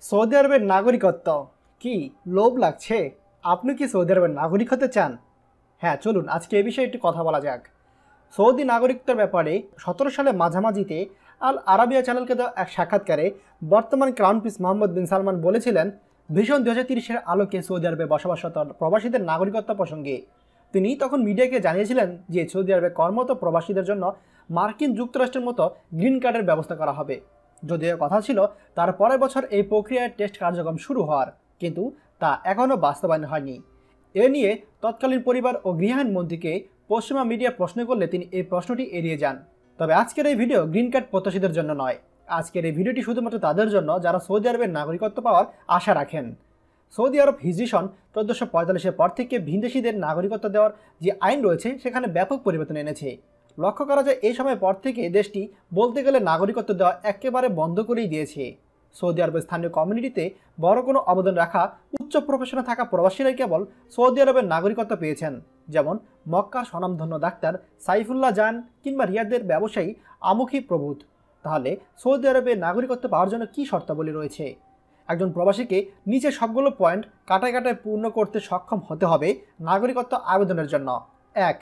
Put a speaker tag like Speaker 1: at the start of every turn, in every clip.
Speaker 1: Saudi আরবের নাগরিকত্ব কি লোভ লাগছে? আপনি কি সৌদি আরবের নাগরিক হতে চান? হ্যাঁ, চলুন আজকে এই বিষয়ে একটু কথা বলা যাক। সৌদি নাগরিকত্বের ব্যাপারে 17 সালে মাঝামাঝিতে আল আরাবিয়া চ্যানেলকে দেওয়া এক সাক্ষাৎকারে বর্তমান ক্রাউন প্রিন্স মোহাম্মদ বিন সালমান বলেছিলেন, ভিশন 2030-এর আলোকে সৌদি আরবে বসবাসরত প্রবাসীদের নাগরিকত্ব প্রসঙ্গে। তিনি তখন মিডিয়াকে জানিয়েছিলেন যে সৌদি আরবে কর্মরত প্রবাসীদের জন্য মার্কিন যুক্তরাষ্ট্রের মতো গ্রিন কার্ডের ব্যবস্থা করা হবে। যদিও কথা ছিল তার পরের বছর এই প্রক্রিয়ার টেস্ট কার্যক্রম শুরু হওয়ার, কিন্তু তা এখনও বাস্তবায়ন হয়নি। এ নিয়ে তৎকালীন পরিবার ও গৃহায়ণ মন্ত্রীকে পশ্চিমা মিডিয়া প্রশ্ন করলে তিনি এই প্রশ্নটি এড়িয়ে যান। তবে আজকের এই ভিডিও গ্রিন কার্ড প্রত্যাশীদের জন্য নয়। আজকের এই ভিডিওটি শুধুমাত্র তাদের জন্য যারা সৌদি আরবের নাগরিকত্ব পাওয়ার আশা রাখেন। সৌদি আরব হিজরি সন 1445-এর পর থেকে ভিনদেশীদের নাগরিকত্ব দেওয়ার যে আইন রয়েছে সেখানে ব্যাপক পরিবর্তন এনেছে। লক্ষ্য করা যায় এই সময় পর থেকে দেশটি বলতে গেলে নাগরিকত্ব দেওয়া একেবারে বন্ধ করেই দিয়েছে। সৌদি আরবের স্থানীয় কমিউনিটিতে বড় কোনো অবদান রাখা উচ্চ প্রফেশনে থাকা প্রবাসীরাই কেবল সৌদি আরবের নাগরিকত্ব পেয়েছেন, যেমন মক্কার স্বনামধন্য ডাক্তার সাইফুল্লাহ জান কিংবা রিয়াদের ব্যবসায়ী আমুখী প্রভূত। তাহলে সৌদি আরবে নাগরিকত্ব পাওয়ার জন্য কী শর্তাবলী রয়েছে? একজন প্রবাসীকে নিচে সবগুলো পয়েন্ট কাটায় কাটায় পূর্ণ করতে সক্ষম হতে হবে নাগরিকত্ব আবেদনের জন্য। 1.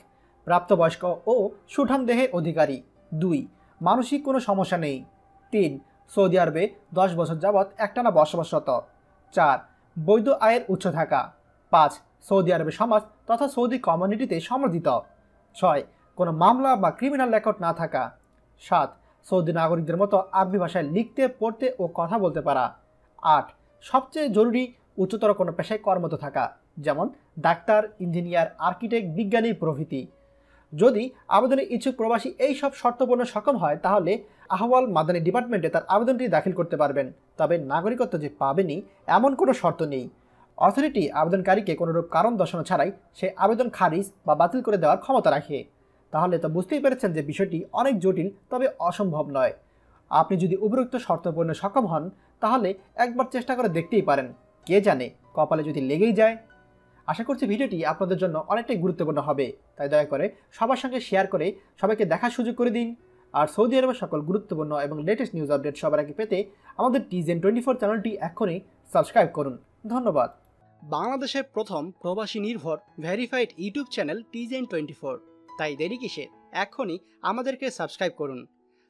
Speaker 1: প্রাপ্তবয়স্ক ও সুঠাম দেহের অধিকারী। 2. মানসিক কোনো সমস্যা নেই। 3. সৌদি আরবে 10 বছর যাবৎ একটানা বসবাসরত। 4. বৈধ আয়ের উৎস থাকা। 5. সৌদি আরবের সমাজ তথা সৌদি কমিউনিটিতে সমর্থিত। 6. কোনো মামলা বা ক্রিমিনাল রেকর্ড না থাকা। 7. সৌদি নাগরিকদের মতো আরবি ভাষায় লিখতে পড়তে ও কথা বলতে পারা। 8. সবচেয়ে জরুরি, উচ্চতর কোনো পেশায় কর্মরত থাকা, যেমন ডাক্তার, ইঞ্জিনিয়ার, আর্কিটেক্ট, বিজ্ঞানী প্রভৃতি। যদি আবেদনের ইচ্ছুক প্রবাসী এই সব শর্ত পূরণে সক্ষম হয় তাহলে আহওয়াল মাদানী ডিপার্টমেন্টে তার আবেদনটি দাখিল করতে পারবেন। তবে নাগরিকত্ব যে পাবেনই এমন কোনো শর্ত নেই। অথরিটি আবেদনকারীকে কোনোরূপ কারণ দর্শানো ছাড়াই সে আবেদন খারিজ বা বাতিল করে দেওয়ার ক্ষমতা রাখে। তাহলে তো বুঝতেই পেরেছেন যে বিষয়টি অনেক জটিল, তবে অসম্ভব নয়। আপনি যদি উপরোক্ত শর্ত পূরণে সক্ষম হন তাহলে একবার চেষ্টা করে দেখতেই পারেন, কে জানে কপালে যদি লেগেই যায়। আশা করছি ভিডিওটি আপনাদের জন্য অনেকটাই গুরুত্বপূর্ণ হবে, তাই দয়া করে সবার সঙ্গে শেয়ার করে সবাইকে দেখার সুযোগ করে দিন। আর সৌদি আরবের সকল গুরুত্বপূর্ণ এবং লেটেস্ট নিউজ আপডেট সবার আগে পেতে আমাদের TZN24 চ্যানেলটি এখনই সাবস্ক্রাইব করুন। ধন্যবাদ।
Speaker 2: বাংলাদেশের প্রথম প্রবাসী নির্ভর ভেরিফাইড ইউটিউব চ্যানেল TZN24, তাই দেরি কিসের, এখনই আমাদেরকে সাবস্ক্রাইব করুন।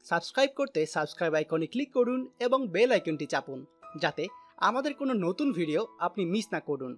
Speaker 2: সাবস্ক্রাইব করতে সাবস্ক্রাইব আইকনে ক্লিক করুন এবং বেল আইকনটি চাপুন, যাতে আমাদের কোনো নতুন ভিডিও আপনি মিস না করুন।